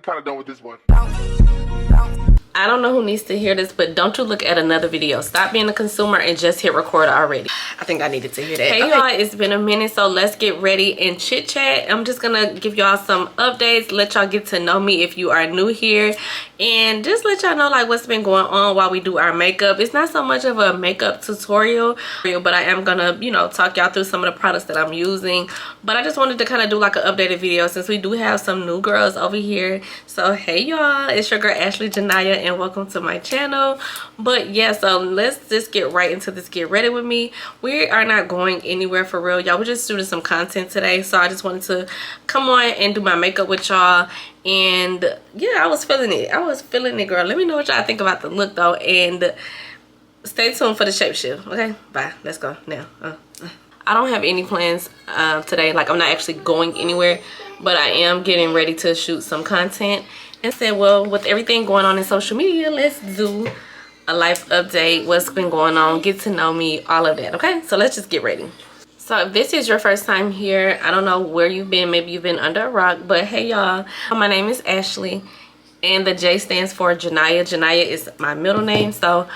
kind of done with this one. I don't know who needs to hear this, but don't you look at another video. Stop being a consumer and just hit record already. I think I needed to hear that. Hey y'all, it's been a minute, so let's get ready and chit chat. I'm just gonna give y'all some updates, let y'all get to know me if you are new here, and just let y'all know like what's been going on while we do our makeup. It's not so much of a makeup tutorial, but I am gonna, you know, talk y'all through some of the products that I'm using. But I just wanted to kind of do like an updated video since we do have some new girls over here. So hey y'all, it's your girl Ashley Janaya and welcome to my channel. But yeah, so let's just get right into this. Get ready with me. We are not going anywhere for real, y'all. We're just shooting some content today, so I just wanted to come on and do my makeup with y'all. And yeah, I was feeling it, girl. Let me know what y'all think about the look though, and stay tuned for the shape shift. Okay, bye. Let's go now. I don't have any plans today. Like, I'm not actually going anywhere, but I am getting ready to shoot some content. And said, well, with everything going on in social media, let's do a life update, what's been going on, get to know me, all of that. Okay, so let's just get ready. So if this is your first time here, I don't know where you've been. Maybe you've been under a rock, but hey y'all, my name is Ashley and the J stands for Janaya. Janaya is my middle name. So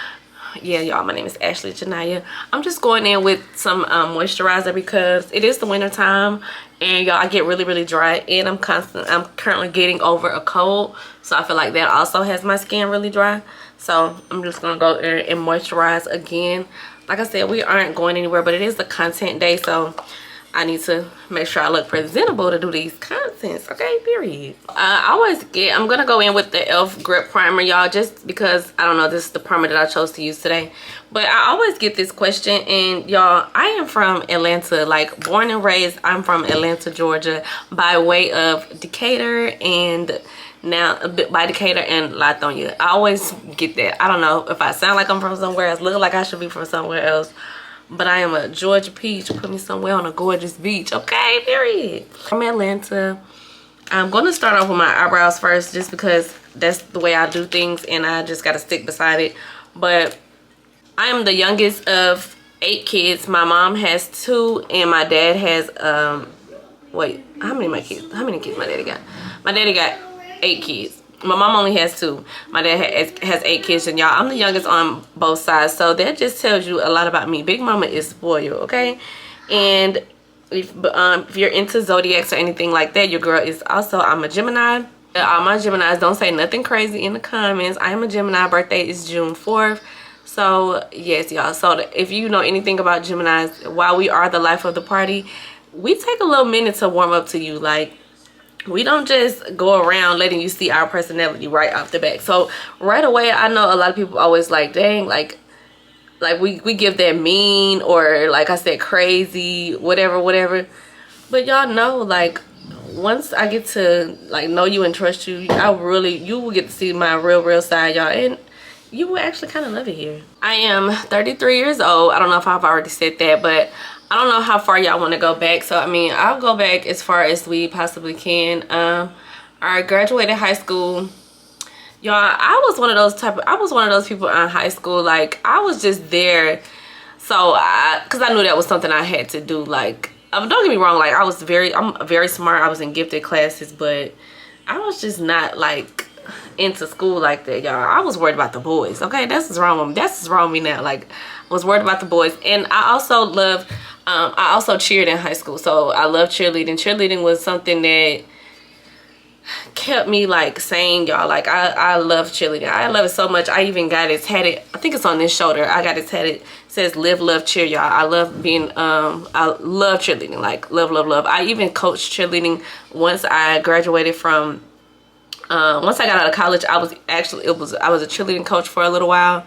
yeah, y'all, my name is Ashley Janaya. I'm just going in with some moisturizer because it is the winter time, and y'all, I get really dry, and I'm currently getting over a cold, so I feel like that also has my skin really dry. So I'm just gonna go in and moisturize again. Like I said, we aren't going anywhere, but it is the content day, so I need to make sure I look presentable to do these contents, okay, period. I'm gonna go in with the e.l.f. grip primer, y'all, just because, I don't know, this is the primer that I chose to use today. But I always get this question, and y'all, I am from Atlanta, like born and raised. I'm from Atlanta, Georgia, by way of Decatur, and now a bit by Decatur and Lithonia. I always get that. I don't know if I sound like I'm from somewhere else, look like I should be from somewhere else, but I am a Georgia peach. Put me somewhere on a gorgeous beach, okay, period. From Atlanta. I'm gonna start off with my eyebrows first, just because that's the way I do things, and I just gotta stick beside it. But I am the youngest of 8 kids. My mom has 2, and my dad has wait, how many kids my daddy got? My daddy got 8 kids. My mom only has 2. My dad has 8 kids, and y'all, I'm the youngest on both sides, so that just tells you a lot about me. Big mama is spoiled, okay? And if you're into zodiacs or anything like that, your girl is also. I'm a Gemini. All my Geminis, don't say nothing crazy in the comments. I am a Gemini. Birthday is June 4th. So yes, y'all, so if you know anything about Geminis, while we are the life of the party, we take a little minute to warm up to you. Like, we don't just go around letting you see our personality right off the bat. So right away, I know a lot of people always like, dang, like we give that mean, or like I said, crazy, whatever. But y'all know, like, once I get to like know you and trust you, you will get to see my real side, y'all, and you will actually kind of love it here. I am 33 years old. I don't know if I've already said that, but I don't know how far y'all want to go back. So I mean, I'll go back as far as we possibly can. I graduated high school, y'all. I was one of those people in high school, like I was just there, so because I knew that was something I had to do. Like, don't get me wrong, like I'm very smart. I was in gifted classes, but I was just not like into school like that, y'all. I was worried about the boys, okay? That's wrong with me now. Like, I was worried about the boys. And I also cheered in high school, so I love cheerleading. Cheerleading was something that kept me like sane, y'all. Like, I love cheerleading. I love it so much. I even got it tatted. I think it's on this shoulder. I got it tatted. It says live, love, cheer, y'all. I love being I love cheerleading. Like, love. I even coached cheerleading once I graduated from once I got out of college. I was a cheerleading coach for a little while.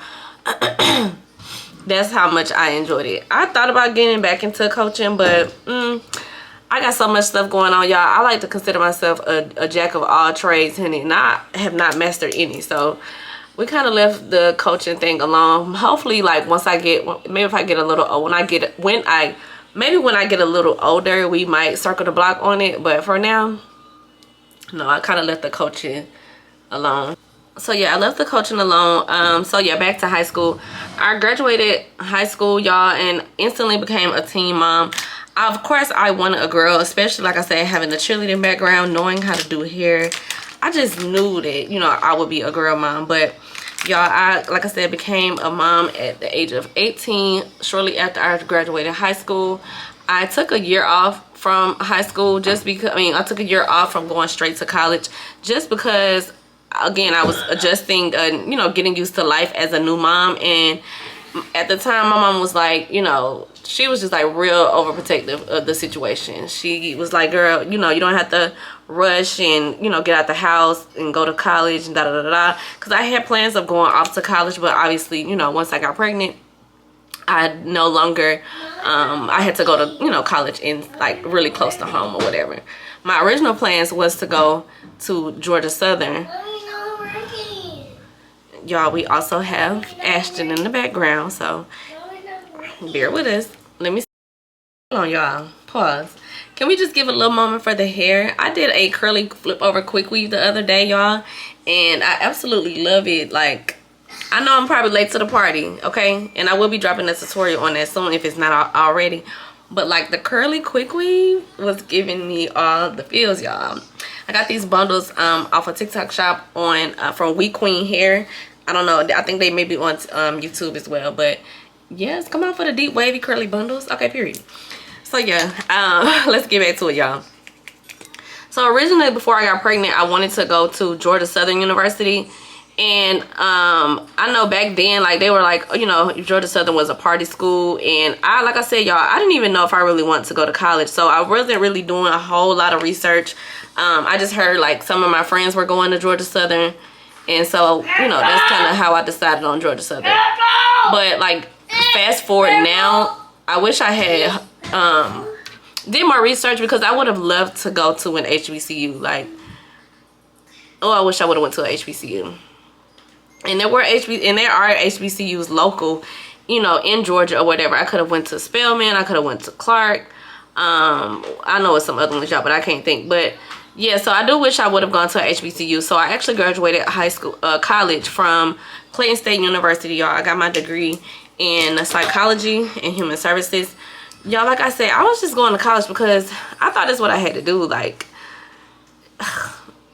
That's how much I enjoyed it. I thought about getting back into coaching, but I got so much stuff going on, y'all. I like to consider myself a jack of all trades, honey, and I have not mastered any. So we kind of left the coaching thing alone. Hopefully, like, once I get, maybe if I get a little old, when I get a little older, we might circle the block on it. But for now, no, I kind of left the coaching alone. So yeah, I left the coaching alone. So yeah, back to high school. I graduated high school, y'all, and instantly became a teen mom. Of course, I wanted a girl, especially, like I said, having the cheerleading background, knowing how to do hair. I just knew that, you know, I would be a girl mom. But y'all, I, like I said, became a mom at the age of 18, shortly after I graduated high school. I took a year off from high school just because, I mean, I took a year off from going straight to college just because, again, I was adjusting and, you know, getting used to life as a new mom. And at the time, my mom was like, you know, she was just like real overprotective of the situation. She was like, girl, you know, you don't have to rush and, you know, get out the house and go to college and da-da-da-da. Because I had plans of going off to college, but obviously, you know, once I got pregnant, I no longer, I had to go to, you know, college in like really close to home or whatever. My original plans was to go to Georgia Southern. Y'all, we also have Ashton in the background, so bear with us. Let me see. Hold on, y'all. Pause. Can we just give a little moment for the hair? I did a curly flip over quick weave the other day, y'all, and I absolutely love it. Like, I know I'm probably late to the party, okay? And I will be dropping a tutorial on that soon if it's not already. But like the curly quick weave was giving me all the feels, y'all. I got these bundles off a TikTok shop on from We Queen Hair. I don't know. I think they may be on YouTube as well. But yes, come on for the deep wavy curly bundles. Okay, period. So yeah, let's get back to it, y'all. So originally, before I got pregnant, I wanted to go to Georgia Southern University. And I know back then, like, they were like, you know, Georgia Southern was a party school. And like I said, y'all, I didn't even know if I really wanted to go to college. So I wasn't really doing a whole lot of research. I just heard, like, some of my friends were going to Georgia Southern. And so, you know, that's kind of how I decided on Georgia Southern. But, like, fast forward now, I wish I had did more research, because I would have loved to go to an HBCU. Like, oh, I wish I would have went to an HBCU. And there are HBCUs local, you know, in Georgia or whatever. I could have went to Spelman. I could have went to Clark. I know it's some other ones, y'all, but I can't think. But yeah, so I do wish I would have gone to a HBCU. So I actually graduated college from Clayton State University, y'all. I got my degree in psychology and human services. Y'all, like I said, I was just going to college because I thought that's what I had to do. Like,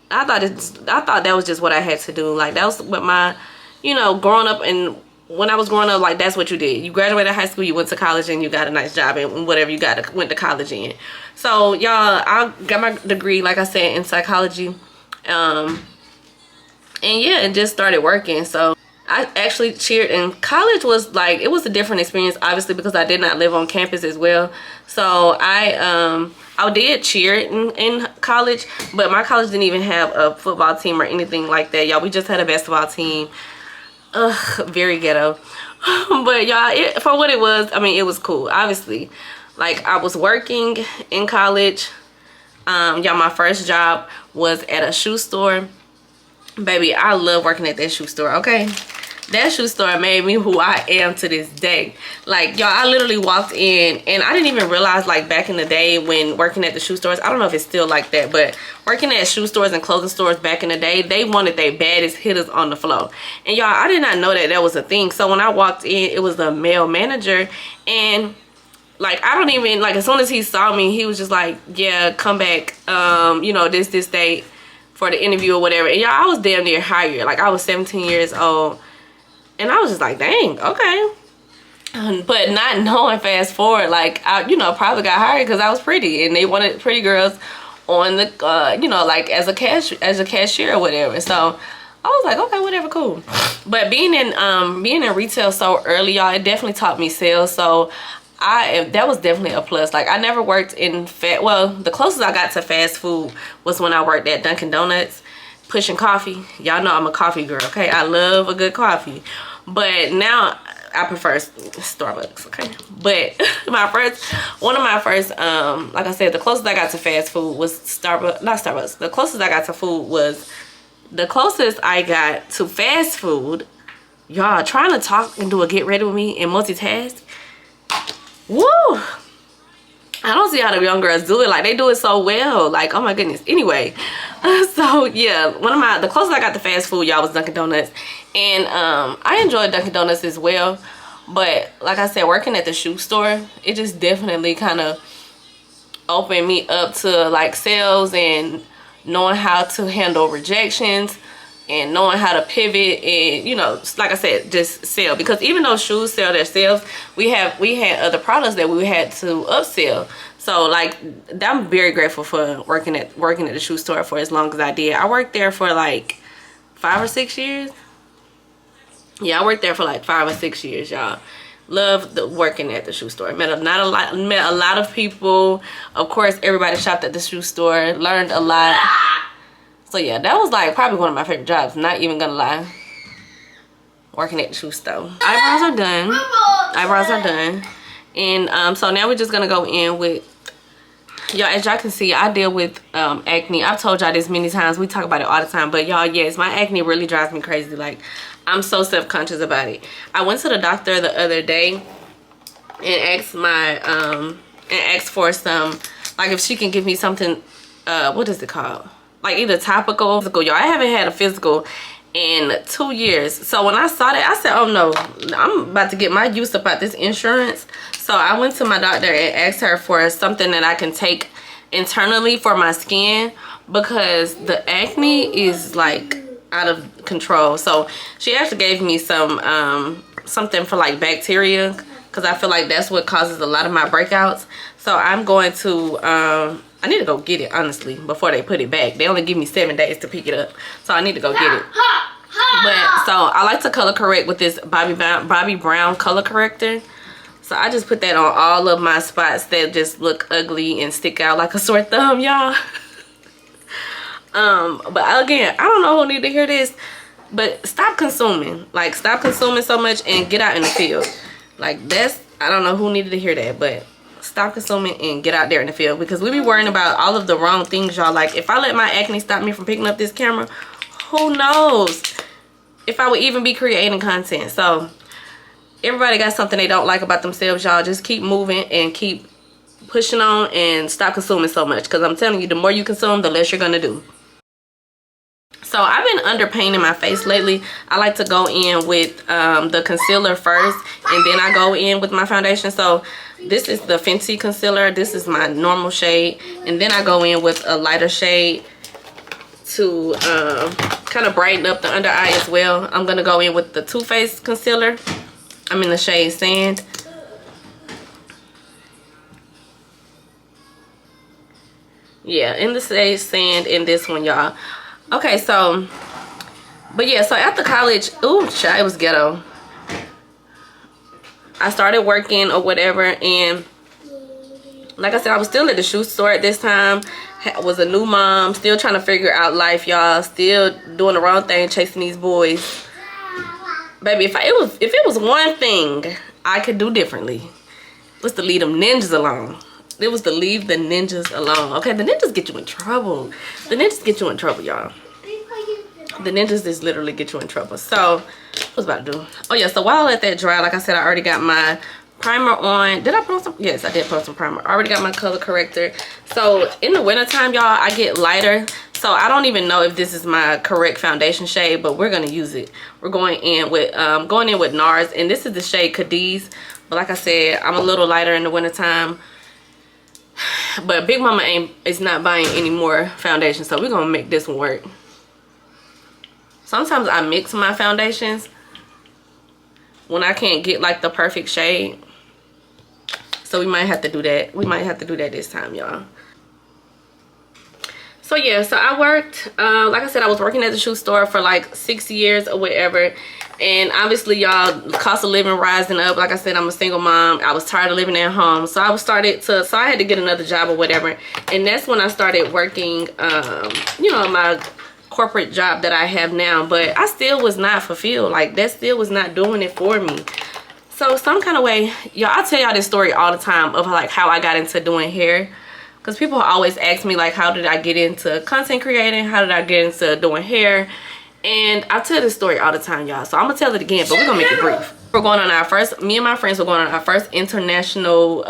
I thought that was just what I had to do. Like, that was what my, you know, growing up, and when I was growing up, like, that's what you did. You graduated high school, you went to college, and you got a nice job and whatever you went to college in. So, y'all, I got my degree, like I said, in psychology. And yeah, and just started working. So I actually cheered, and college was like, it was a different experience, obviously, because I did not live on campus as well. So I did cheer in college, but my college didn't even have a football team or anything like that, y'all. We just had a basketball team. Ugh, very ghetto. But y'all, for what it was, I mean, it was cool. Obviously, like, I was working in college. Y'all, my first job was at a shoe store. Baby, I love working at that shoe store, okay? That shoe store made me who I am to this day. Like, y'all, I literally walked in, and I didn't even realize, like, back in the day when working at the shoe stores, I don't know if it's still like that, but working at shoe stores and clothing stores back in the day, they wanted their baddest hitters on the floor. And y'all, I did not know that that was a thing. So when I walked in, it was the male manager, and like, I don't even, like, as soon as he saw me, he was just like, yeah, come back, you know, this date for the interview or whatever. And y'all, I was damn near hired. Like, I was 17 years old. And I was just like, dang, okay. But not knowing, fast forward, like, I, you know, probably got hired because I was pretty. And they wanted pretty girls on the, you know, like, as a cashier or whatever. So I was like, okay, whatever, cool. But being in retail so early, y'all, it definitely taught me sales. So that was definitely a plus. Like, I never worked in well, the closest I got to fast food was when I worked at Dunkin' Donuts pushing coffee. Y'all know I'm a coffee girl, okay? I love a good coffee. But now I prefer Starbucks, okay? But one of my first, like I said, the closest I got to fast food was not Starbucks. The closest I got to food was, the closest I got to fast food, y'all, trying to talk and do a get ready with me and multitask. Woo! I don't see how the young girls do it. Like, they do it so well. Like, oh my goodness. Anyway, so yeah, the closest I got to fast food, y'all, was Dunkin' Donuts. And I enjoyed Dunkin' Donuts as well. But like I said, working at the shoe store, it just definitely kind of opened me up to, like, sales and, knowing how to handle rejections, and knowing how to pivot, and you know, like I said, just sell. Because even though shoes sell themselves, we had other products that we had to upsell. So like, I'm very grateful for working at the shoe store for as long as I did. I worked there for like 5 or 6 years. Yeah, I worked there for like 5 or 6 years, y'all. Loved working at the shoe store. Met a lot of people. Of course, everybody shopped at the shoe store. Learned a lot. So yeah, that was like probably one of my favorite jobs. Not even gonna lie. Working at the shoe store. Eyebrows are done. Eyebrows are done. And so now we're just gonna go in with, y'all, as y'all can see, I deal with acne. I've told y'all this many times. We talk about it all the time. But y'all, yes, my acne really drives me crazy. Like, I'm so self-conscious about it. I went to the doctor the other day and asked for some, like, if she can give me something, what is it called? Like either topical, physical. Y'all, I haven't had a physical in 2 years. So when I saw that, I said, oh no, I'm about to get my use about this insurance. So I went to my doctor and asked her for something that I can take internally for my skin, because the acne is like out of control. So she actually gave me some something for like bacteria, because I feel like that's what causes a lot of my breakouts. So I'm going to I need to go get it, honestly, before they put it back. They only give me 7 days to pick it up, so I need to go get it. But so I like to color correct with this Bobbi Brown color corrector. So I just put that on all of my spots that just look ugly and stick out like a sore thumb, y'all. But again, I don't know who need to hear this, but stop consuming. Like, stop consuming so much and get out in the field. Like, that's, I don't know who needed to hear that, but stop consuming and get out there in the field, because we be worrying about all of the wrong things, y'all. Like, if I let my acne stop me from picking up this camera, who knows if I would even be creating content. So everybody got something they don't like about themselves, y'all. Just keep moving and keep pushing on and stop consuming so much, because I'm telling you, the more you consume, the less you're gonna do. So I've been underpainting my face lately. I like to go in with the concealer first, and then I go in with my foundation. So this is the Fenty concealer. This is my normal shade, and then I go in with a lighter shade to kind of brighten up the under eye as well. I'm gonna go in with the Too Faced concealer. I'm in the shade Sand. Yeah, in the shade Sand in this one, y'all. Okay, so, but yeah, so after college, ooh, child, it was ghetto. I started working or whatever, and like I said, I was still at the shoe store at this time. Was a new mom, still trying to figure out life, y'all. Still doing the wrong thing, chasing these boys. Baby, if it was one thing I could do differently, it was to leave them ninjas alone. It was to leave the ninjas alone. Okay, the ninjas get you in trouble. The ninjas get you in trouble, y'all. The ninjas just literally get you in trouble. So, what was I about to do? Oh yeah, so while I let that dry, like I said, I already got my primer on. Did I put on some? Yes, I did put on some primer. I already got my color corrector. So in the wintertime, y'all, I get lighter. So I don't even know if this is my correct foundation shade, but we're gonna use it. We're going in with NARS, and this is the shade Cadiz. But like I said, I'm a little lighter in the wintertime. But Big Mama is not buying any more foundation, so we're gonna make this one work. Sometimes I mix my foundations when I can't get like the perfect shade. So we might have to do that. We might have to do that this time, y'all. So yeah, so I worked, like I said, I was working at the shoe store for like 6 years or whatever. And obviously, y'all, cost of living rising up. Like I said, I'm a single mom. I was tired of living at home. So I had to get another job or whatever. And that's when I started working, you know, my corporate job that I have now. But I still was not fulfilled. Like, that still was not doing it for me. So some kind of way, y'all, I tell y'all this story all the time of like how I got into doing hair. Because people always ask me like, how did I get into content creating? How did I get into doing hair? And I tell this story all the time, y'all. So I'm going to tell it again, but we're going to make it brief. We're going on our first, me and my friends were going on our first international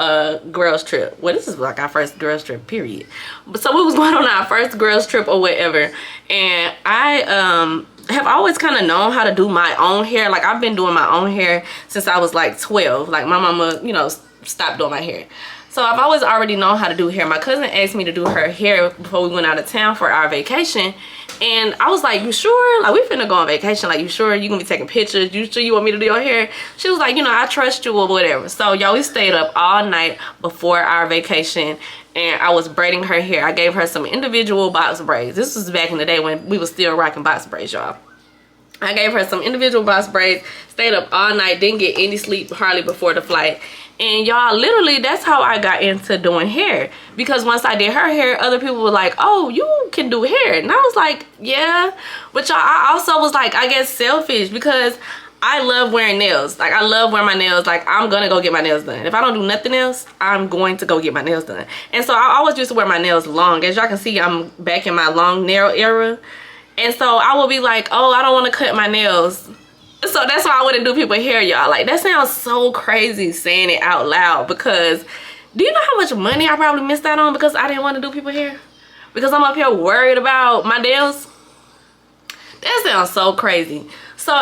girls trip. Well, this is like our first girls trip, period. But so we was going on our first girls trip or whatever. And I have always kind of known how to do my own hair. Like, I've been doing my own hair since I was like 12. Like, my mama, you know, stopped doing my hair. So I've always already known how to do hair. My cousin asked me to do her hair before we went out of town for our vacation. And I was like, you sure? Like, we finna go on vacation. Like, you sure you gonna be taking pictures? You sure you want me to do your hair? She was like, you know, I trust you or whatever. So y'all, we stayed up all night before our vacation. And I was braiding her hair. I gave her some individual box braids. This was back in the day when we was still rocking box braids, y'all. I gave her some individual box braids, stayed up all night, didn't get any sleep hardly before the flight. And y'all, literally, that's how I got into doing hair. Because once I did her hair, other people were like, oh, you can do hair. And I was like, yeah. But y'all, I also was like, I guess selfish, because I love wearing nails. Like, I love wearing my nails. Like, I'm gonna go get my nails done. If I don't do nothing else, I'm going to go get my nails done. And so I always used to wear my nails long. As y'all can see, I'm back in my long nail era. And so I will be like, oh, I don't want to cut my nails. So that's why I wouldn't do people's hair, y'all. Like, that sounds so crazy saying it out loud, because do you know how much money I probably missed out on because I didn't want to do people's hair? Because I'm up here worried about my nails? That sounds so crazy. So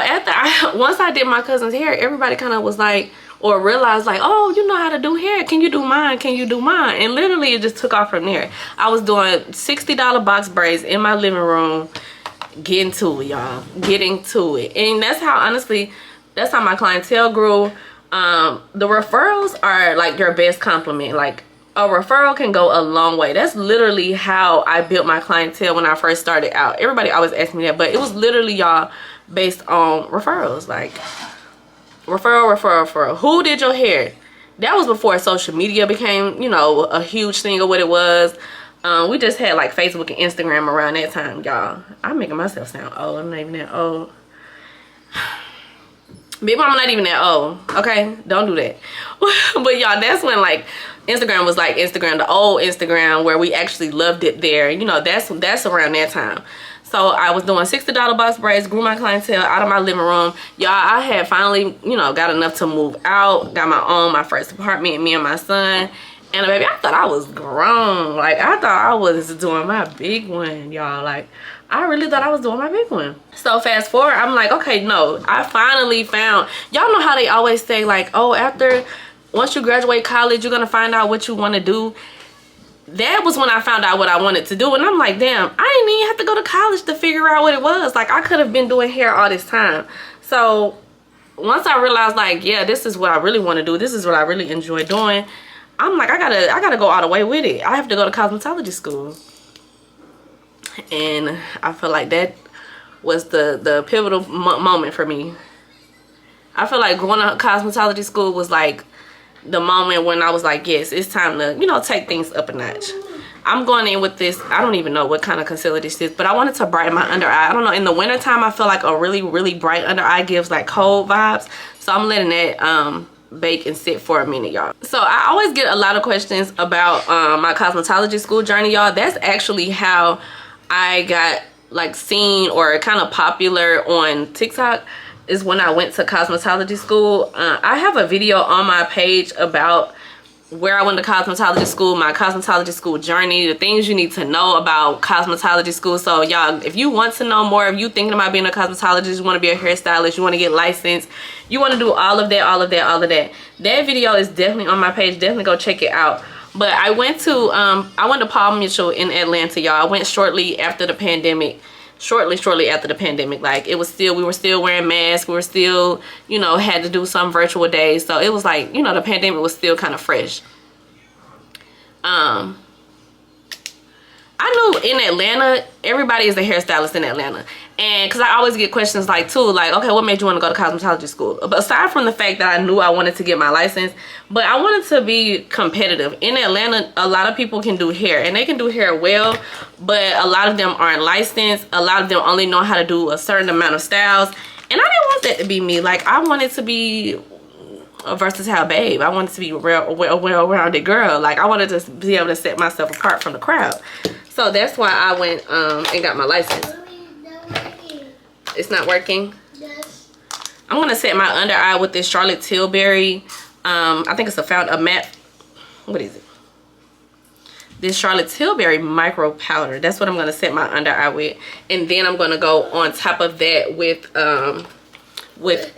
once I did my cousin's hair, everybody kind of was like, or realized like, oh, you know how to do hair. Can you do mine? Can you do mine? And literally it just took off from there. I was doing $60 box braids in my living room, getting to it, y'all, getting to it. And that's how, honestly, that's how my clientele grew. The referrals are like your best compliment. Like, a referral can go a long way. That's literally how I built my clientele when I first started out. Everybody always asks me that, but it was literally, y'all, based on referrals. Like, referral. Who did your hair? That was before social media became, you know, a huge thing of what it was. We just had like Facebook and Instagram around that time, y'all. I'm making myself sound old. I'm not even that old. Maybe I'm not even that old. Okay, don't do that. But y'all, that's when like Instagram was like Instagram, the old Instagram, where we actually loved it there. You know, that's around that time. So I was doing $60 box braids, grew my clientele out of my living room. Y'all, I had finally, you know, got enough to move out, got my first apartment, me and my son. And baby, I thought I was grown. Like, I thought I was doing my big one, y'all. Like, I really thought I was doing my big one. So fast forward, I'm like, okay, no, I finally found, y'all know how they always say like, oh, once you graduate college, you're gonna find out what you want to do. That was when I found out what I wanted to do. And I'm like, damn, I didn't even have to go to college to figure out what it was. Like, I could have been doing hair all this time. So once I realized like, yeah, this is what I really want to do, this is what I really enjoy doing, I'm like, I gotta go all the way with it. I have to go to cosmetology school. And I feel like that was the pivotal moment for me. I feel like going to cosmetology school was like the moment when I was like, yes, it's time to, you know, take things up a notch. I'm going in with this, I don't even know what kind of concealer this is, but I wanted to brighten my under eye. I don't know, in the winter time I feel like a really, really bright under eye gives like cold vibes. So I'm letting that bake and sit for a minute, y'all. So I always get a lot of questions about my cosmetology school journey, y'all. That's actually how I got like seen or kind of popular on TikTok, is when I went to cosmetology school. I have a video on my page about where I went to cosmetology school, my cosmetology school journey, the things you need to know about cosmetology school. So y'all, if you want to know more, if you thinking about being a cosmetologist, you want to be a hairstylist, you want to get licensed, you want to do all of that, that video is definitely on my page. Definitely go check it out. But I went to Paul Mitchell in Atlanta, y'all. I went shortly after the pandemic. Shortly after the pandemic. Like, we were still wearing masks, we were still, you know, had to do some virtual days. So it was like, you know, the pandemic was still kind of fresh. I knew in Atlanta, everybody is a hairstylist in Atlanta. And because I always get questions like, too, like, okay, what made you want to go to cosmetology school? But aside from the fact that I knew I wanted to get my license, but I wanted to be competitive. In Atlanta, a lot of people can do hair, and they can do hair well, but a lot of them aren't licensed. A lot of them only know how to do a certain amount of styles. And I didn't want that to be me. Like, I wanted to be a versatile babe. I wanted to be a well-rounded girl. Like, I wanted to be able to set myself apart from the crowd. So that's why I went and got my license. It's not working? Yes. I'm going to set my under eye with this Charlotte Tilbury. I think it's a matte. What is it? This Charlotte Tilbury micro powder. That's what I'm going to set my under eye with. And then I'm going to go on top of that with with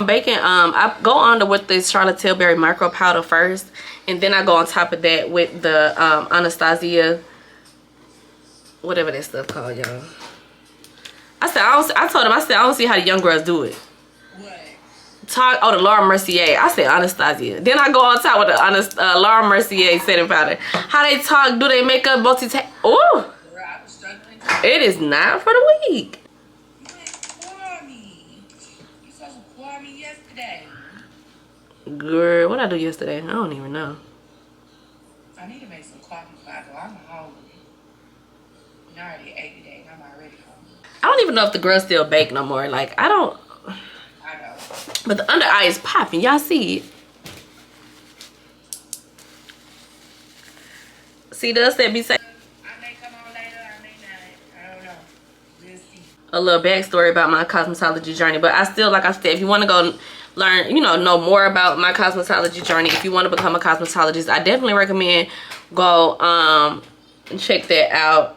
baking. I go on with this Charlotte Tilbury micro powder first, and then I go on top of that with the Anastasia, whatever that stuff called, y'all. I told him, I said, I don't see how the young girls do it. What? Oh, the Laura Mercier. I said Anastasia. Then I go on top with the Laura Mercier setting powder. How they talk, do they makeup, multitask? Oh, it is not for the weak. You ain't for me. You supposed to pour me yesterday. Girl, what I do yesterday? I don't even know. I need to make some coffee bottle. I'm hungry. I already ate today and I'm already hungry. I don't even know if the girls still bake no more. Like, I don't. I know. But the under eye is popping. Y'all see it? See, does that be saying? I may come on later. I may not. I don't know. We'll see. A little backstory about my cosmetology journey. But I still, like I said, if you want to go learn, you know more about my cosmetology journey, if you want to become a cosmetologist, I definitely recommend go check that out.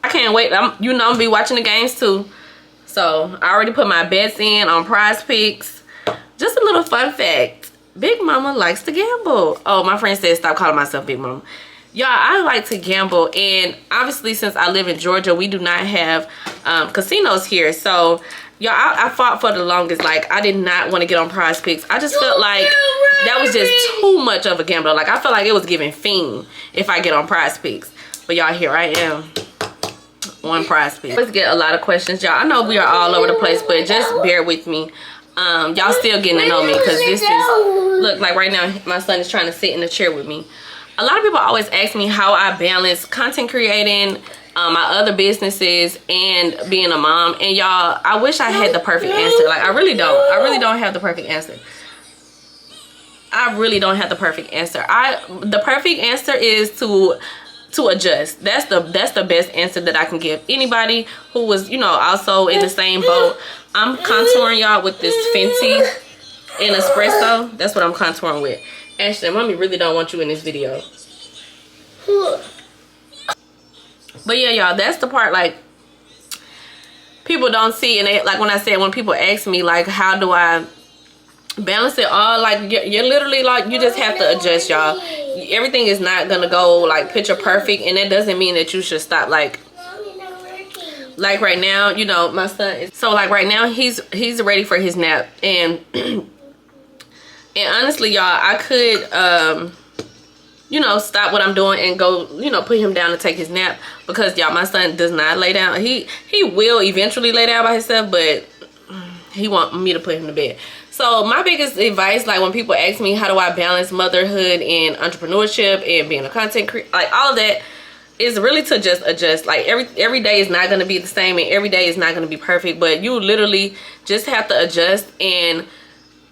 I can't wait. I'm gonna be watching the games too. So I already put my bets in on Prize Picks. Just a little fun fact: Big Mama likes to gamble. Oh, my friend said stop calling myself Big Mama. Y'all, I like to gamble, and obviously since I live in Georgia, we do not have casinos here. So y'all, I fought for the longest. Like, I did not want to get on Prize Picks. I just felt like that was just too much of a gamble. Like, I felt like it was giving fiend if I get on Prize Picks. But y'all, here I am. One Prize Pick. Let's get a lot of questions, y'all. I know we are all over the place, but just bear with me. Y'all still getting to know me, because this is, look, like right now my son is trying to sit in the chair with me. A lot of people always ask me how I balance content creating, my other businesses, and being a mom. And y'all, I wish I had the perfect answer. Like, I really don't have the perfect answer. I really don't have the perfect answer. The perfect answer is to adjust. That's the best answer that I can give anybody who was, you know, also in the same boat. I'm contouring y'all with this Fenty in espresso. That's what I'm contouring with. Ashton, mommy really don't want you in this video. But yeah, y'all, that's the part like people don't see. And they, like when I said, when people ask me like how do I balance it all, like you're literally like, you just have to adjust, y'all. Everything is not gonna go like picture perfect, and that doesn't mean that you should stop. Like right now, you know, my son is, so like right now he's ready for his nap, and and honestly, y'all, I could you know, stop what I'm doing and go, you know, put him down and take his nap, because y'all, my son does not lay down. He will eventually lay down by himself, but he want me to put him to bed. So my biggest advice, like when people ask me how do I balance motherhood and entrepreneurship and being a content creator, like all of that, is really to just adjust. Like every day is not going to be the same, and every day is not going to be perfect, but you literally just have to adjust and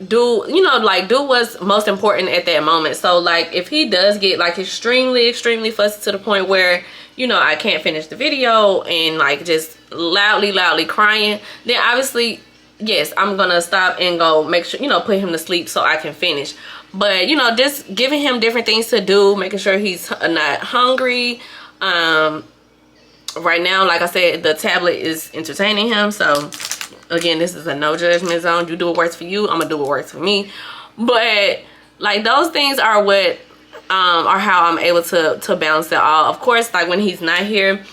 do, you know, like do what's most important at that moment. So like if he does get like extremely fussy to the point where, you know, I can't finish the video and like just loudly crying, then obviously, yes, I'm gonna stop and go make sure, you know, put him to sleep so I can finish. But, you know, just giving him different things to do, making sure he's not hungry. Right now, like I said, the tablet is entertaining him. So again, this is a no judgment zone. You do what works for you, I'm gonna do what works for me. But like those things are what are how I'm able to balance it all. Of course, like when he's not here,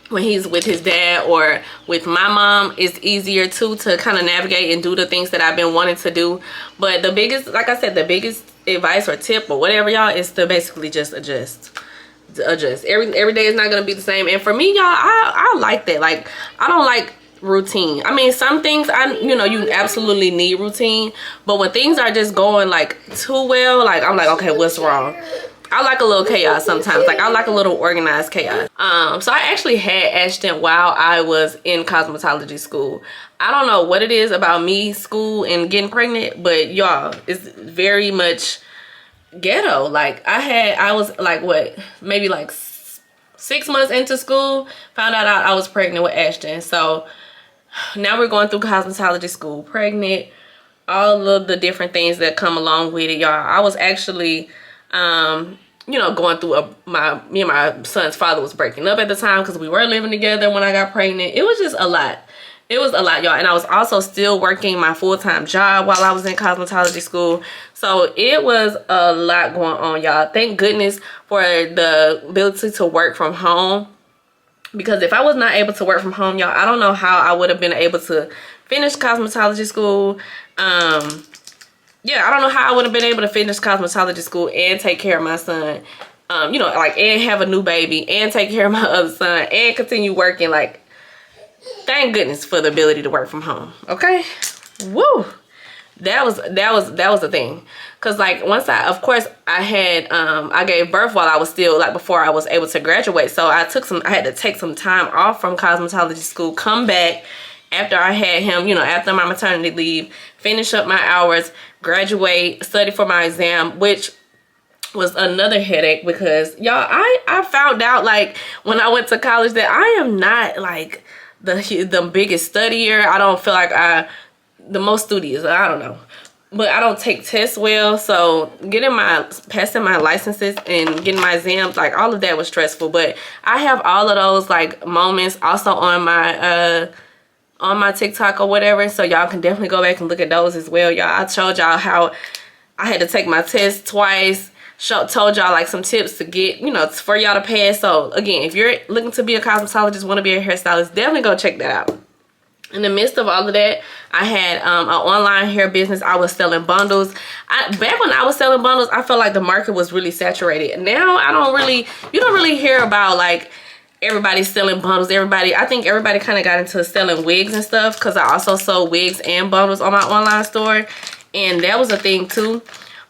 when he's with his dad or with my mom, it's easier too to kind of navigate and do the things that I've been wanting to do. But the biggest, like I said, the biggest advice or tip or whatever, y'all, is to basically just adjust. Every day is not gonna be the same. And for me, y'all, I like that. Like, I don't like routine. I mean, some things you know, you absolutely need routine, but when things are just going like too well, like I'm like, okay, what's wrong? I like a little chaos sometimes. Like, I like a little organized chaos. So I actually had Ashton while I was in cosmetology school. I don't know what it is about me, school, and getting pregnant, but y'all, it's very much ghetto. Like, I was like, what, maybe like 6 months into school, found out I was pregnant with Ashton. So now we're going through cosmetology school, pregnant, all of the different things that come along with it, y'all. I was actually you know, going through me and my son's father was breaking up at the time because we were living together when I got pregnant. It was just a lot. It was a lot, y'all. And I was also still working my full-time job while I was in cosmetology school. So it was a lot going on, y'all. Thank goodness for the ability to work from home. Because if I was not able to work from home, y'all, I don't know how I would have been able to finish cosmetology school. Yeah, I don't know how I would have been able to finish cosmetology school and take care of my son. You know, like, and have a new baby and take care of my other son and continue working. Like, thank goodness for the ability to work from home. Okay, woo. That was the thing. Cause like once of course I had I gave birth while I was still, like, before I was able to graduate. So I had to take some time off from cosmetology school, come back after I had him, you know, after my maternity leave, finish up my hours, graduate, study for my exam, which was another headache because, y'all, I found out, like, when I went to college that I am not, like, the biggest studier. I don't feel like the most studious. I don't know. But I don't take tests well. So passing my licenses and getting my exams, like, all of that was stressful. But I have all of those, like, moments also on my TikTok or whatever. So y'all can definitely go back and look at those as well, y'all. I showed y'all how I had to take my test twice. Told y'all, like, some tips to get, you know, for y'all to pass. So again, if you're looking to be a cosmetologist, want to be a hairstylist, definitely go check that out. In the midst of all of that, I had an online hair business. I was selling bundles. Back when I was selling bundles, I felt like the market was really saturated. Now you don't really hear about, like, everybody selling bundles. I think everybody kind of got into selling wigs and stuff, because I also sold wigs and bundles on my online store, and that was a thing too.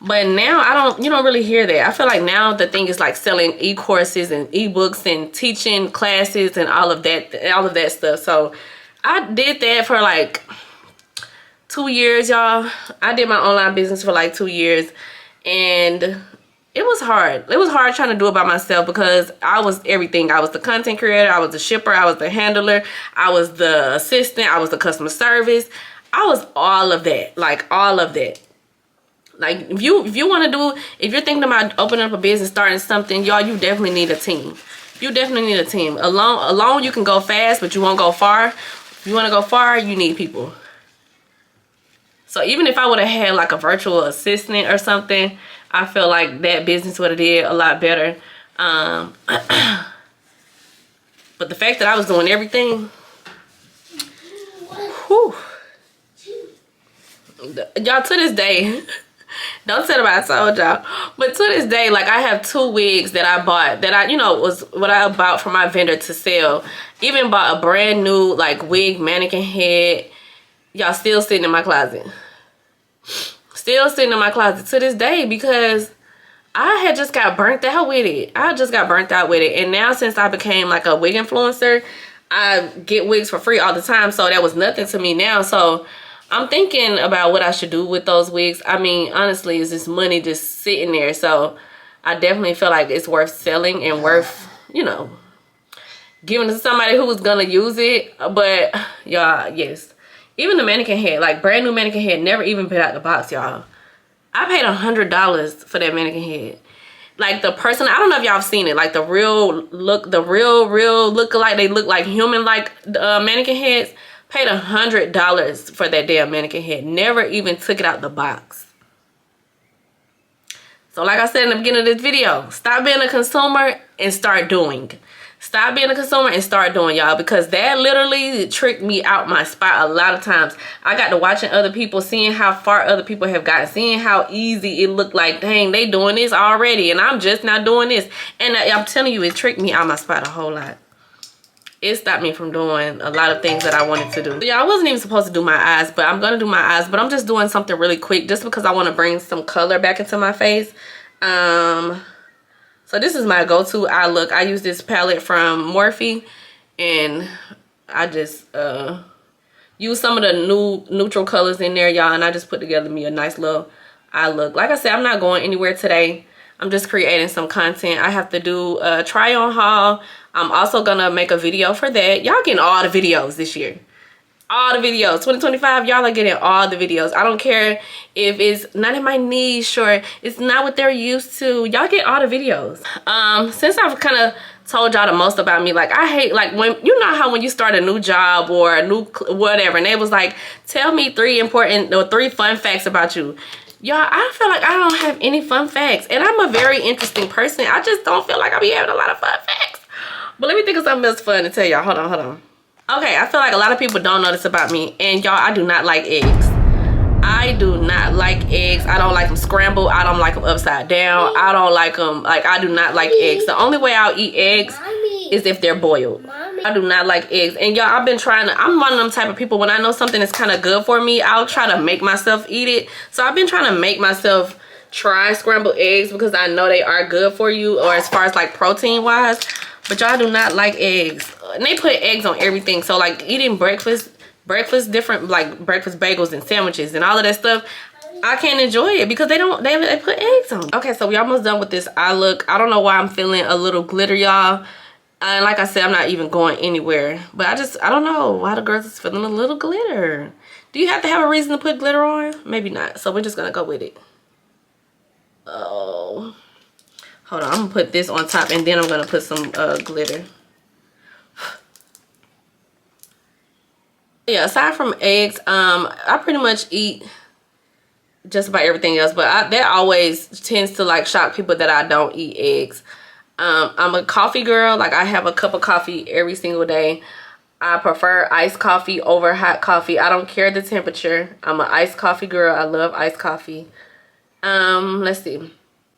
But now you don't really hear that. I feel like now the thing is, like, selling e-courses and e-books and teaching classes and all of that stuff. So I did that for like 2 years, y'all. I did my online business for like 2 years, and it was hard. It was hard trying to do it by myself because I was everything. I was the content creator, I was the shipper, I was the handler, I was the assistant, I was the customer service. I was all of that, like, all of that. Like, if you want to do, if you're thinking about opening up a business, starting something, y'all, you definitely need a team. You definitely need a team. Alone you can go fast, but you won't go far. If you want to go far, you need people. So even if I would have had, like, a virtual assistant or something, I feel like that business would have did a lot better. But the fact that I was doing everything, whew. Y'all, to this day, don't tell about I told y'all, but to this day, like, I have 2 wigs that I bought, that I, you know, was what I bought from my vendor to sell. Even bought a brand new, like, wig mannequin head. Y'all, still sitting in my closet. Still sitting in my closet to this day, because I had just got burnt out with it. And now, since I became, like, a wig influencer, I get wigs for free all the time. So that was nothing to me now. So I'm thinking about what I should do with those wigs. I mean, honestly, is this money just sitting there? So I definitely feel like it's worth selling and worth, you know, giving to somebody who was gonna use it. But y'all, yes, even the mannequin head, like, brand new mannequin head, never even been out the box, y'all. I paid $100 for that mannequin head. Like, the person, I don't know if y'all have seen it, like, the real look alike, they look like human, like, mannequin heads. Paid $100 for that damn mannequin head. Never even took it out the box. So, like I said in the beginning of this video, stop being a consumer and start doing. Stop being a consumer and start doing, y'all, because that literally tricked me out my spot a lot of times. I got to watching other people, seeing how far other people have gotten, seeing how easy it looked, like, dang, they doing this already, and I'm just not doing this. And I'm telling you, it tricked me out my spot a whole lot. It stopped me from doing a lot of things that I wanted to do. So, yeah, I wasn't even supposed to do my eyes, but I'm going to do my eyes. But I'm just doing something really quick just because I want to bring some color back into my face. So this is my go-to eye look. I use this palette from Morphe, and I just use some of the new neutral colors in there, y'all, and I just put together me a nice little eye look. Like I said, I'm not going anywhere today. I'm just creating some content. I have to do a try-on haul. I'm also gonna make a video for that. Y'all getting all the videos this year. All the videos. 2025, y'all are getting all the videos. I don't care if it's not in my niche or it's not what they're used to. Y'all get all the videos. Since I've kind of told y'all the most about me. Like, I hate, like, when, you know how when you start a new job or a new whatever, and they was like, tell me 3 important or 3 fun facts about you. Y'all, I feel like I don't have any fun facts. And I'm a very interesting person. I just don't feel like I be having a lot of fun facts. But let me think of something else fun to tell y'all. Hold on. Okay, I feel like a lot of people don't know this about me. And y'all, I do not like eggs. I do not like eggs. I don't like them scrambled. I don't like them upside down. I don't like them, like, I do not like eggs. The only way I'll eat eggs is if they're boiled. I do not like eggs. And y'all, I've been trying to, I'm one of them type of people, when I know something is kind of good for me, I'll try to make myself eat it. So I've been trying to make myself try scrambled eggs because I know they are good for you, or as far as like protein wise. But y'all do not like eggs. And they put eggs on everything. So like eating breakfast different, like breakfast bagels and sandwiches and all of that stuff, I can't enjoy it because they put eggs on. Okay, so we almost done with this eye look. I don't know why I'm feeling a little glitter, y'all. And like I said, I'm not even going anywhere. But I don't know why the girls is feeling a little glitter. Do you have to have a reason to put glitter on? Maybe not. So we're just gonna go with it. Oh, hold on, I'm gonna put this on top and then I'm gonna put some glitter. Yeah, aside from eggs, I pretty much eat just about everything else, but that always tends to like shock people that I don't eat eggs. I'm a coffee girl. Like, I have a cup of coffee every single day. I prefer iced coffee over hot coffee. I don't care the temperature. I'm an iced coffee girl. I love iced coffee. Let's see.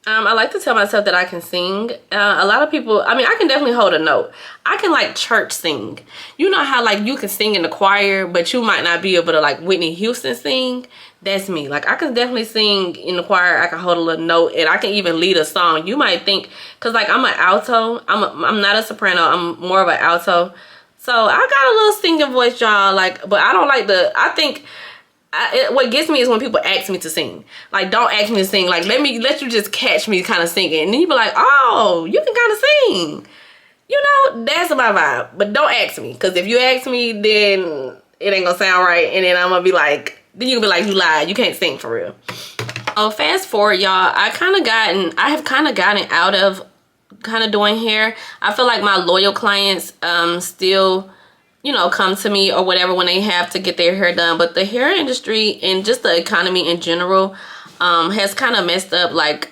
I like to tell myself that I can sing. A lot of people, I mean, I can definitely hold a note. I can like church sing. You know how like you can sing in the choir, but you might not be able to like Whitney Houston sing? That's me. Like, I can definitely sing in the choir. I can hold a little note, and I can even lead a song. You might think, cause like I'm an alto. I'm not a soprano. I'm more of an alto. So I got a little singing voice, y'all. Like, but I don't like I think, what gets me is when people ask me to sing. Like, don't ask me to sing. Like, let you just catch me kind of singing. And then you be like, oh, you can kind of sing. You know, that's my vibe. But don't ask me. Because if you ask me, then it ain't going to sound right. And then I'm going to be like, then you can be like, you lied. You can't sing for real. Oh, fast forward, y'all. I have kind of gotten out of kind of doing hair. I feel like my loyal clients still, you know, come to me or whatever when they have to get their hair done. But the hair industry and just the economy in general has kind of messed up like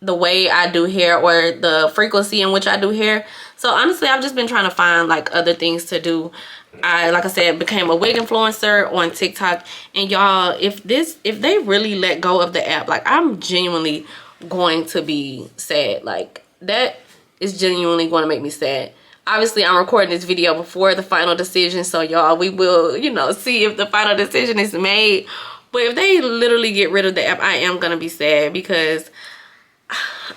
the way I do hair or the frequency in which I do hair. So honestly, I've just been trying to find like other things to do. Like I said, became a wig influencer on TikTok. And y'all, if they really let go of the app, like, I'm genuinely going to be sad. Like, that is genuinely going to make me sad. Obviously, I'm recording this video before the final decision, so y'all, we will, you know, see if the final decision is made. But if they literally get rid of the app, I am gonna be sad because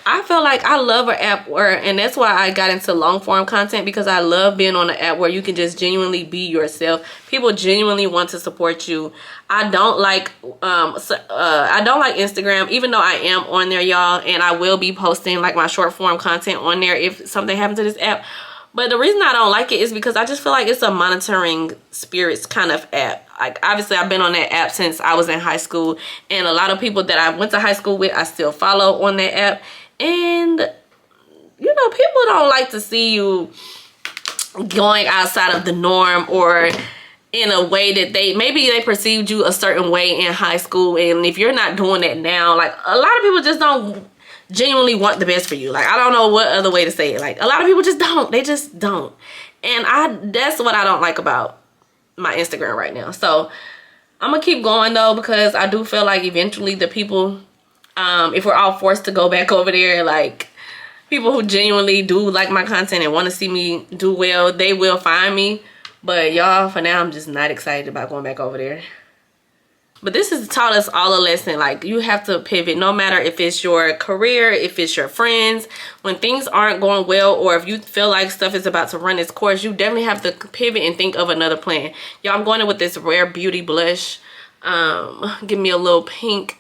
I feel like I love an app and that's why I got into long form content, because I love being on an app where you can just genuinely be yourself. People genuinely want to support you. I don't like Instagram, even though I am on there, y'all, and I will be posting like my short form content on there if something happens to this app. But the reason I don't like it is because I just feel like it's a monitoring spirits kind of app. Like, obviously, I've been on that app since I was in high school. And a lot of people that I went to high school with, I still follow on that app. And, you know, people don't like to see you going outside of the norm or in a way that maybe they perceived you a certain way in high school. And if you're not doing that now, like, a lot of people just don't genuinely want the best for you. Like, I don't know what other way to say it. Like, a lot of people just don't. They just don't. And that's what I don't like about my Instagram right now. So I'm gonna keep going though, because I do feel like eventually the people, if we're all forced to go back over there, like, people who genuinely do like my content and want to see me do well, they will find me. But y'all, for now, I'm just not excited about going back over there. But this has taught us all a lesson. Like, you have to pivot, no matter if it's your career, if it's your friends. When things aren't going well, or if you feel like stuff is about to run its course, you definitely have to pivot and think of another plan. Y'all, I'm going in with this Rare Beauty blush. Give me a little pink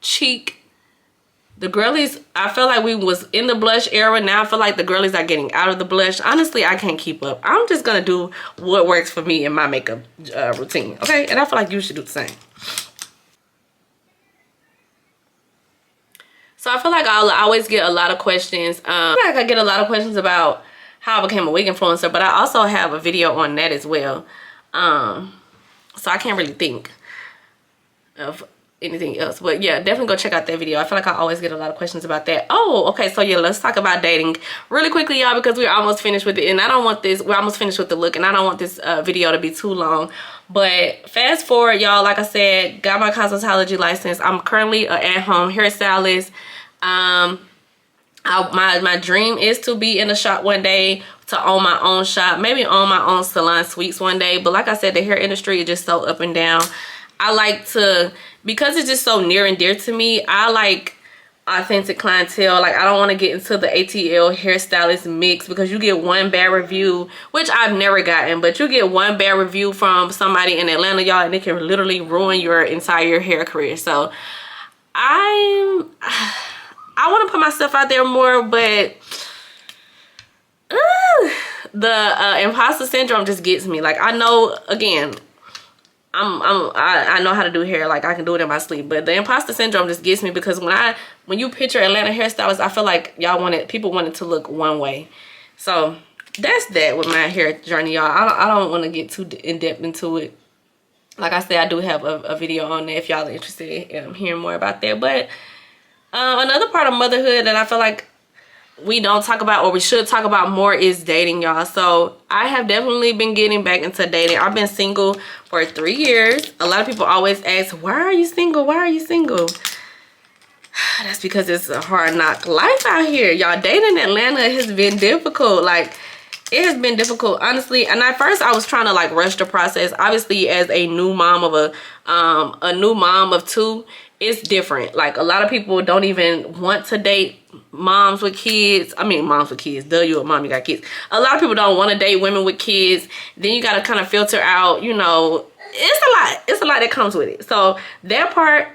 cheek. The girlies, I feel like we was in the blush era. Now I feel like the girlies are getting out of the blush. Honestly, I can't keep up. I'm just going to do what works for me in my makeup routine. Okay? And I feel like you should do the same. So I feel like I'll always get a lot of questions. I get a lot of questions about how I became a wig influencer, but I also have a video on that as well. So I can't really think of anything else, but yeah, definitely go check out that video. I feel like I always get a lot of questions about that. Oh, okay, so yeah, let's talk about dating really quickly, y'all, because we're almost finished with it, and I don't want this, we're almost finished with the look, and I don't want this video to be too long. But fast forward, y'all, like I said, got my cosmetology license. I'm currently an at-home hairstylist. My dream is to be in a shop one day, to own my own shop, maybe own my own salon suites one day. But like I said, the hair industry is just so up and down. I like to, because it's just so near and dear to me, I like authentic clientele. Like, I don't want to get into the ATL hairstylist mix, because you get one bad review, which I've never gotten, but you get one bad review from somebody in Atlanta, y'all, and it can literally ruin your entire hair career. So I want to put myself out there more, but the imposter syndrome just gets me. Like, I know, again, I know how to do hair, like I can do it in my sleep, but the imposter syndrome just gets me, because when you picture Atlanta hairstylists, I feel like people wanted to look one way. So that's that with my hair journey, y'all. I don't want to get too in depth into it. Like I said, I do have a video on there if y'all are interested in hearing more about that. But another part of motherhood that I feel like we don't talk about, or we should talk about more, is dating, y'all. So I have definitely been getting back into dating. I've been single for 3 years. A lot of people always ask, why are you single? Why are you single? That's because it's a hard knock life out here, y'all. Dating in Atlanta has been difficult. Like, it has been difficult, honestly. And at first I was trying to like rush the process. Obviously, as a new mom of a new mom of 2, it's different. Like, a lot of people don't even want to date moms with kids. I mean, moms with kids. Duh, you a mom, you got kids. A lot of people don't want to date women with kids. Then you got to kind of filter out, you know, it's a lot. It's a lot that comes with it. So that part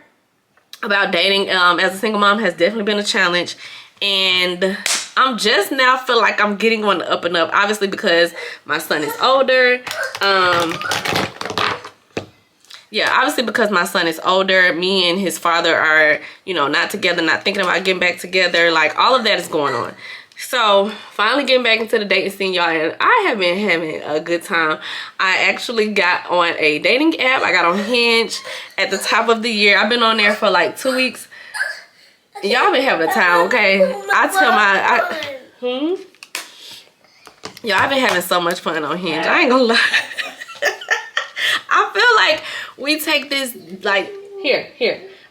about dating as a single mom has definitely been a challenge. And I'm just now feel like I'm getting on the up and up. Obviously, because my son is older. Yeah, obviously because my son is older, me and his father are, you know, not together, not thinking about getting back together. Like, all of that is going on. So finally getting back into the dating scene, y'all, and I have been having a good time. I actually got on a dating app. I got on Hinge at the top of the year. I've been on there for like 2 weeks. Y'all been having a time, okay? Y'all, I've been having so much fun on Hinge. I ain't gonna lie. I feel like we take this, like, here.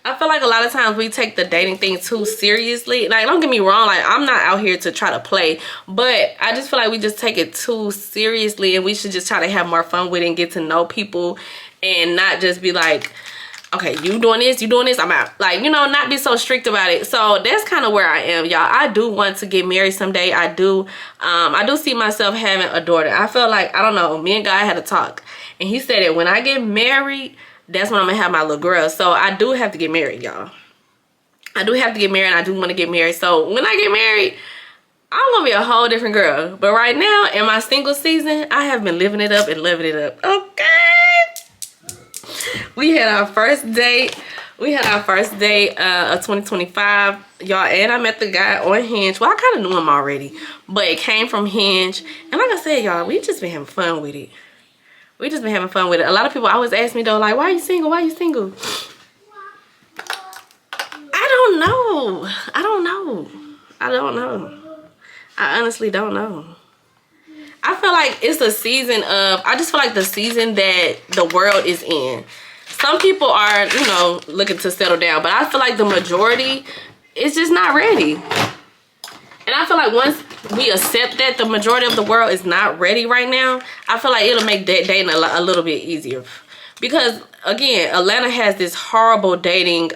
I feel like a lot of times we take the dating thing too seriously. Like, don't get me wrong, like, I'm not out here to try to play, but I just feel like we just take it too seriously, and we should just try to have more fun with it and get to know people, and not just be like, okay, you doing this, I'm out. Like, you know, not be so strict about it. So that's kind of where I am, y'all. I do want to get married someday. I do see myself having a daughter. I feel like, I don't know, me and Guy had a talk, and he said that when I get married, that's when I'm gonna have my little girl. So I do have to get married, y'all. I do have to get married, and I do want to get married. So when I get married, I'm gonna be a whole different girl. But right now, in my single season, I have been living it up and living it up. Okay. We had our first date. Of 2025, y'all, and I met the guy on Hinge. Well, I kind of knew him already, but it came from Hinge. And like I said, y'all, we just been having fun with it. A lot of people always ask me though, like, why are you single? I don't know. I honestly don't know. I feel like it's a season of, I just feel like the season that the world is in. Some people are, you know, looking to settle down, but I feel like the majority is just not ready. And I feel like once we accept that the majority of the world is not ready right now, I feel like it'll make dating a little bit easier. Because, again, Atlanta has this horrible dating,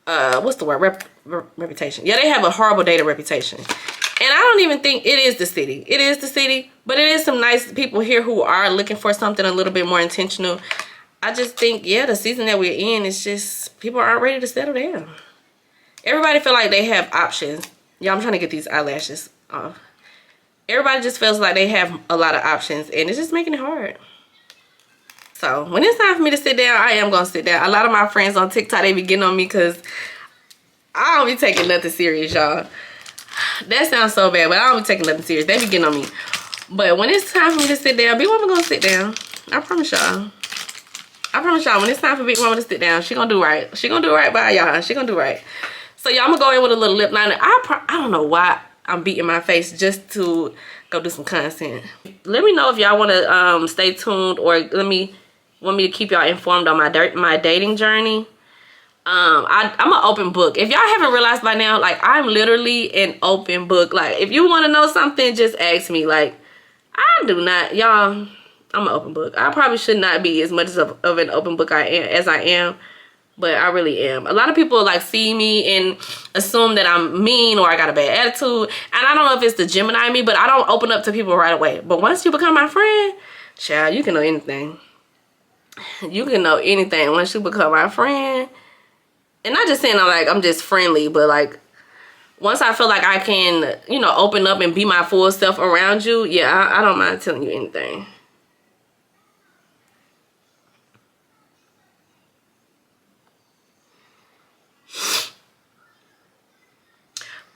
what's the word? Reputation. Yeah, they have a horrible dating reputation. And I don't even think it is the city. It is the city, but it is some nice people here who are looking for something a little bit more intentional. I just think, yeah, the season that we're in is just, people aren't ready to settle down. Everybody feel like they have options. Yeah, I'm trying to get these eyelashes off. Everybody just feels like they have a lot of options, and it's just making it hard. So when it's time for me to sit down, I am going to sit down. A lot of my friends on TikTok, they be getting on me because I don't be taking nothing serious, y'all. That sounds so bad, but I don't be taking nothing serious. They be getting on me. But when it's time for me to sit down, Big Mama gonna sit down. I promise y'all. I promise y'all, when it's time for Big Mama to sit down, she gonna do right. She gonna do right by y'all. She gonna do right. So y'all, I'm gonna go in with a little lip liner. I don't know why I'm beating my face just to go do some content. Let me know if y'all wanna stay tuned, or want me to keep y'all informed on my dating journey. I'm an open book. If y'all haven't realized by now, like, I'm literally an open book. Like, if you want to know something, just ask me. Like, I do not, y'all, I'm an open book. I probably should not be as much of an open book as I am, but I really am. A lot of people like see me and assume that I'm mean or I got a bad attitude, and I don't know if it's the Gemini in me, but I don't open up to people right away. But once you become my friend, child, you can know anything. You can know anything once you become my friend. And not just saying I'm just friendly, but like, once I feel like I can, you know, open up and be my full self around you, yeah, I don't mind telling you anything.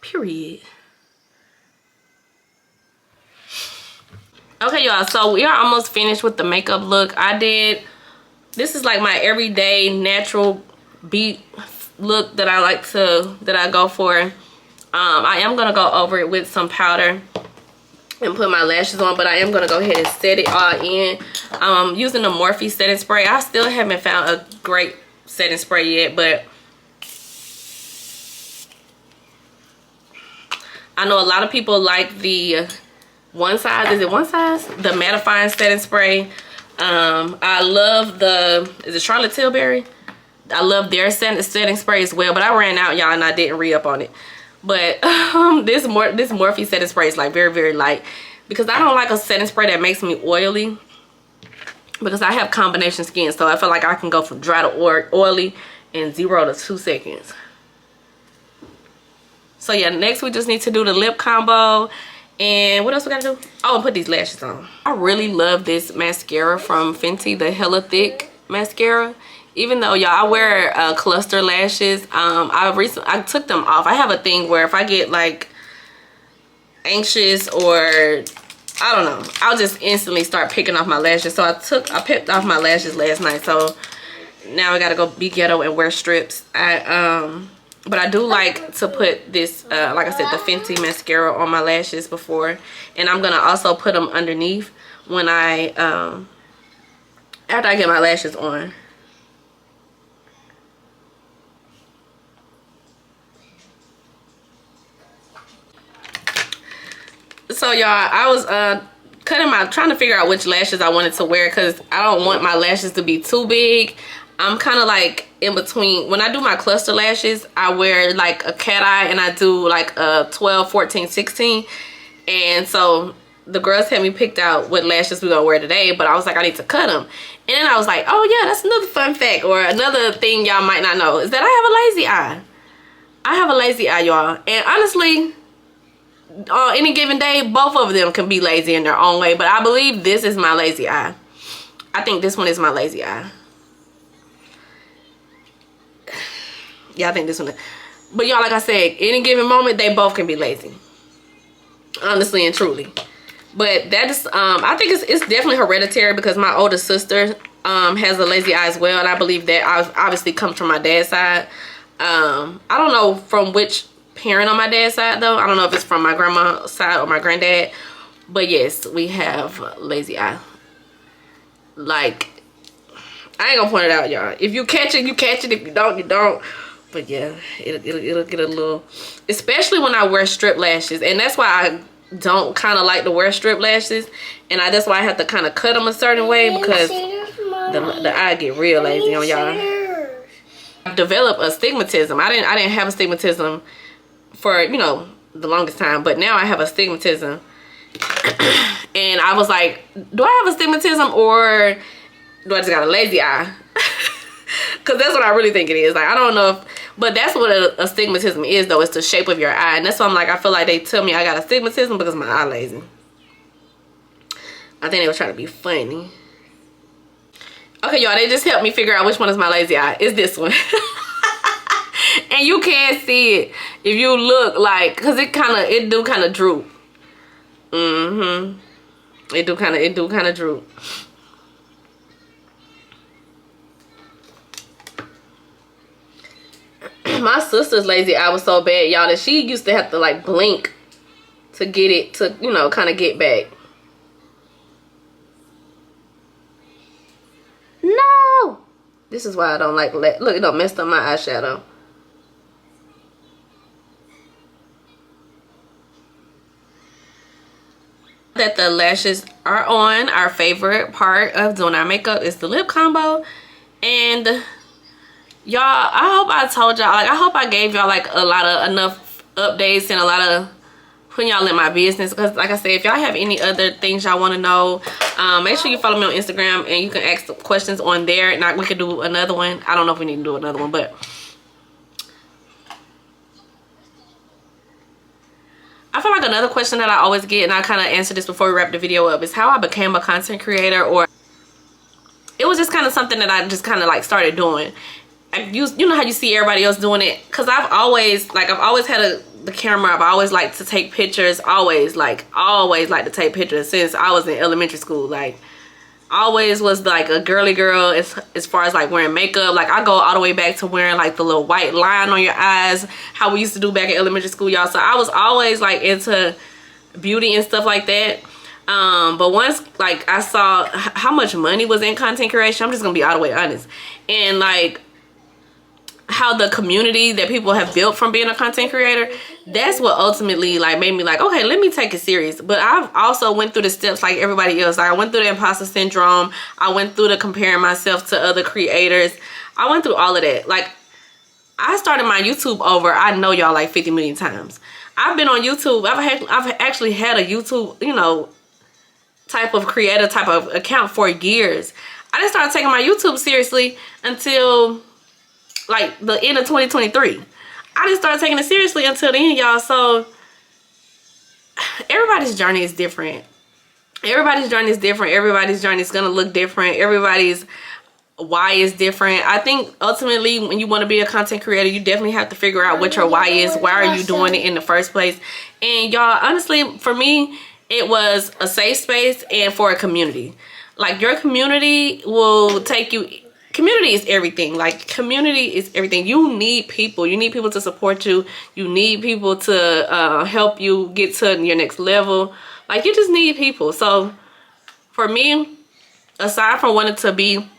Period. Okay, y'all, so we are almost finished with the makeup look. This is like my everyday natural beat look that I go for. I am gonna go over it with some powder and put my lashes on, but I am gonna go ahead and set it all in. Using the Morphe setting spray. I still haven't found a great setting spray yet, but I know a lot of people like the One Size. Is it One Size? The mattifying setting spray. I love is it Charlotte Tilbury? I love their setting spray as well, but I ran out, y'all, and I didn't re-up on it. But this Morphe setting spray is like very, very light, because I don't like a setting spray that makes me oily, because I have combination skin, so I feel like I can go from dry to oily in 0 to 2 seconds. So yeah, next we just need to do the lip combo. And what else we gotta do? Oh, and put these lashes on. I really love this mascara from Fenty, the Hella Thick mascara. Even though, y'all, I wear cluster lashes, I took them off. I have a thing where if I get like anxious or I don't know, I'll just instantly start picking off my lashes. So I picked off my lashes last night. So now I gotta go be ghetto and wear strips. But I do like to put this, like I said, the Fenty mascara on my lashes before, and I'm gonna also put them underneath when after I get my lashes on. So y'all, I was trying to figure out which lashes I wanted to wear, because I don't want my lashes to be too big. I'm kind of like in between. When I do my cluster lashes, I wear like a cat eye, and I do like a 12, 14, 16. And so the girls had me picked out what lashes we're gonna wear today, but I was like, I need to cut them. And then I was like, oh yeah, that's another fun fact, or another thing y'all might not know, is that I have a lazy eye. I have a lazy eye, y'all. And honestly, on any given day, both of them can be lazy in their own way, but I believe this is my lazy eye. I think this one is my lazy eye. Yeah, I think this one is. But y'all, like I said, any given moment, they both can be lazy, honestly and truly. But that is, I think it's definitely hereditary, because my older sister has a lazy eye as well, and I believe that obviously comes from my dad's side. I don't know from which parent on my dad's side though. I don't know if it's from my grandma's side or my granddad, but yes, we have lazy eye. Like, I ain't gonna point it out, y'all. If you catch it, you catch it. If you don't, you don't. But yeah, it'll get a little, especially when I wear strip lashes. And that's why I don't kind of like to wear strip lashes. And that's why I have to kind of cut them a certain way, because the eye get real lazy on y'all. I've developed astigmatism. I didn't have astigmatism for, you know, the longest time. But now I have astigmatism. And I was like, do I have astigmatism, or do I just got a lazy eye? Because that's what I really think it is. Like, I don't know if, but that's what astigmatism is though. It's the shape of your eye. And that's why I'm like, I feel like they tell me I got astigmatism because my eye lazy. I think they were trying to be funny. Okay, y'all, they just helped me figure out which one is my lazy eye. It's this one. And you can't see it if you look like, cause it do kind of droop. It do kind of droop. My sister's lazy eye was so bad, y'all, that she used to have to like blink to get it to, you know, kind of get back. No, this is why I don't like look, it don't mess up my eyeshadow. That the lashes are on, our favorite part of doing our makeup is the lip combo. And y'all, I hope I told y'all, like, I hope I gave y'all like a lot of enough updates and a lot of putting y'all in my business, because like I said, if y'all have any other things y'all want to know, make sure you follow me on Instagram and you can ask questions on there, and we could do another one. I don't know if we need to do another one, but I feel like another question that I always get, and I kind of answered this before we wrap the video up, is how I became a content creator. Or it was just kind of something that I just kind of like started doing. You know how you see everybody else doing it, because I've always had the camera. I've always liked to take pictures, always liked to take pictures since I was in elementary school. Like, always was like a girly girl as far as like wearing makeup. Like, I go all the way back to wearing like the little white line on your eyes, how we used to do back in elementary school, y'all. So I was always like into beauty and stuff like that. But once like I saw how much money was in content creation, I'm just gonna be all the way honest, and like how the community that people have built from being a content creator, that's what ultimately like made me like, okay, let me take it serious. But I've also went through the steps like everybody else. Like, I went through the imposter syndrome, I went through the comparing myself to other creators, I went through all of that. Like, I started my YouTube over, I know y'all, like 50 million times. I've been on YouTube, I've actually had a YouTube, you know, type of creator type of account for years. I didn't start taking my YouTube seriously until like the end of 2023. I didn't start taking it seriously until then, y'all. So everybody's journey is different. Everybody's journey is different. Everybody's journey is gonna look different. Everybody's why is different. I think ultimately when you want to be a content creator, you definitely have to figure out what your why is. Why are you doing it in the first place? And y'all, honestly, for me, it was a safe space and for a community. Like, your community will take you. Community is everything. Like, community is everything. You need people. You need people to support you. You need people to help you get to your next level. Like, you just need people. So for me, aside from wanting to be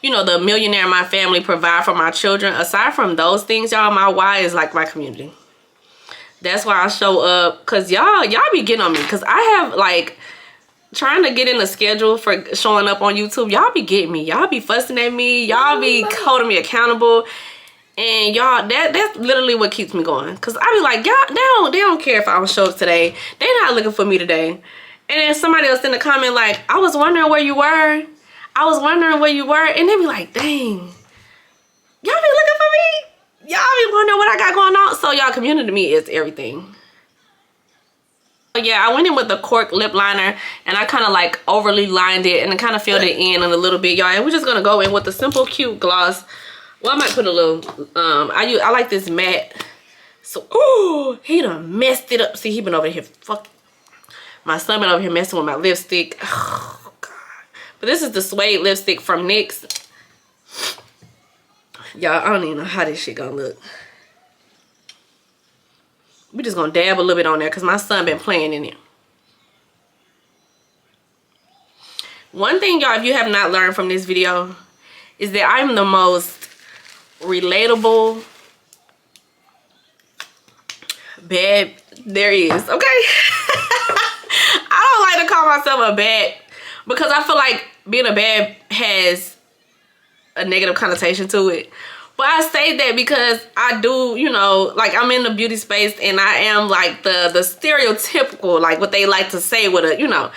you know, the millionaire in my family, provide for my children, aside from those things, y'all, my why is like my community. That's why I show up, because y'all be getting on me, because I have like trying to get in the schedule for showing up on YouTube. Y'all be getting me. Y'all be fussing at me. Y'all be holding me accountable. And y'all, that's literally what keeps me going. Because I be like, y'all, they don't care if I don't show up today. They not looking for me today. And then somebody else in the comment like, I was wondering where you were. I was wondering where you were. And they be like, dang, y'all be looking for me? Y'all be wondering what I got going on? So y'all, community to me is everything. Yeah, I went in with the cork lip liner and I kind of like overly lined it and I kind of filled it in a little bit, y'all. And we're just gonna go in with the simple cute gloss. Well, I might put a little I like this matte. So oh, he done messed it up. See, he been over here fucking, my son been over here messing with my lipstick. Oh god. But this is the suede lipstick from NYX. Y'all, I don't even know how this shit gonna look. We just gonna dab a little bit on there because my son been playing in it. One thing, y'all, if you have not learned from this video, is that I'm the most relatable bad there is, okay? I don't like to call myself a bad because I feel like being a bad has a negative connotation to it. But I say that because I do, you know, like I'm in the beauty space and I am like the stereotypical, like what they like to say with a, you know.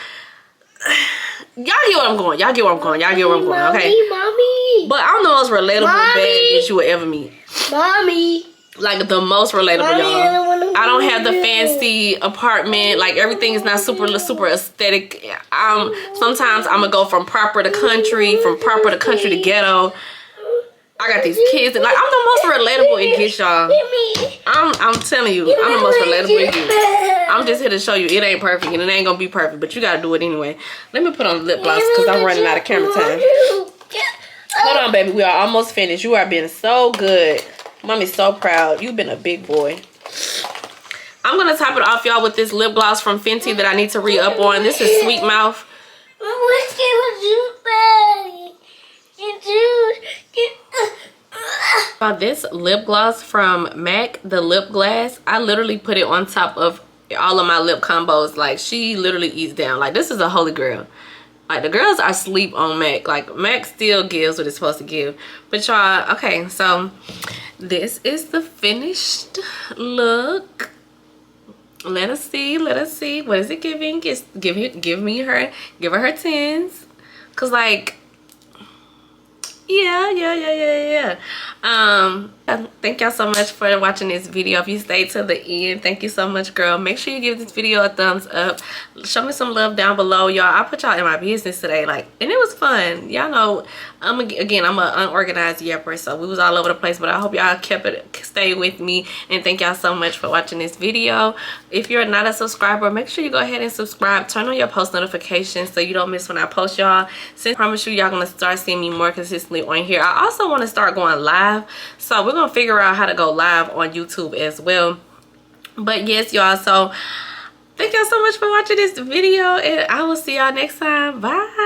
Y'all get what I'm going. Y'all get where I'm going. Y'all get where I'm going, okay? Mommy. But I'm the most relatable bad bitch you will ever meet. Mommy. Like the most relatable, y'all. I don't have the fancy apartment. Like everything is not super aesthetic. Sometimes I'm gonna go from proper to country, from proper to country to ghetto. I got these kids, and like I'm the most relatable it gets, y'all. I'm telling you, I'm the most relatable it gets. I'm just here to show you it ain't perfect, and it ain't gonna be perfect, but you gotta do it anyway. Let me put on the lip gloss because I'm running out of camera time. Hold on, baby. We are almost finished. You are being so good. Mommy's so proud. You've been a big boy. I'm gonna top it off, y'all, with this lip gloss from Fenty that I need to re-up on. This is Sweet Mouth. This lip gloss from MAC, the lip glass, I literally put it on top of all of my lip combos. Like, she literally eats down. Like, this is a holy grail. Like, the girls are asleep on MAC. Like, MAC still gives what it's supposed to give. But y'all, okay, so this is the finished look. Let us see. Let us see. What is it giving? Give her her 10s. Cause like, yeah. Thank y'all so much for watching this video. If you stayed to the end, thank you so much, girl. Make sure you give this video a thumbs up. Show me some love down below, y'all. I put y'all in my business today, like, and it was fun. Y'all know, I'm an unorganized yapper, so we was all over the place, but I hope y'all stay with me, and thank y'all so much for watching this video. If you're not a subscriber, make sure you go ahead and subscribe. Turn on your post notifications so you don't miss when I post, y'all. Since I promise you, y'all gonna start seeing me more consistently on here. I also want to start going live, so we're gonna figure out how to go live on YouTube as well. But yes, y'all, so thank y'all so much for watching this video, and I will see y'all next time. Bye.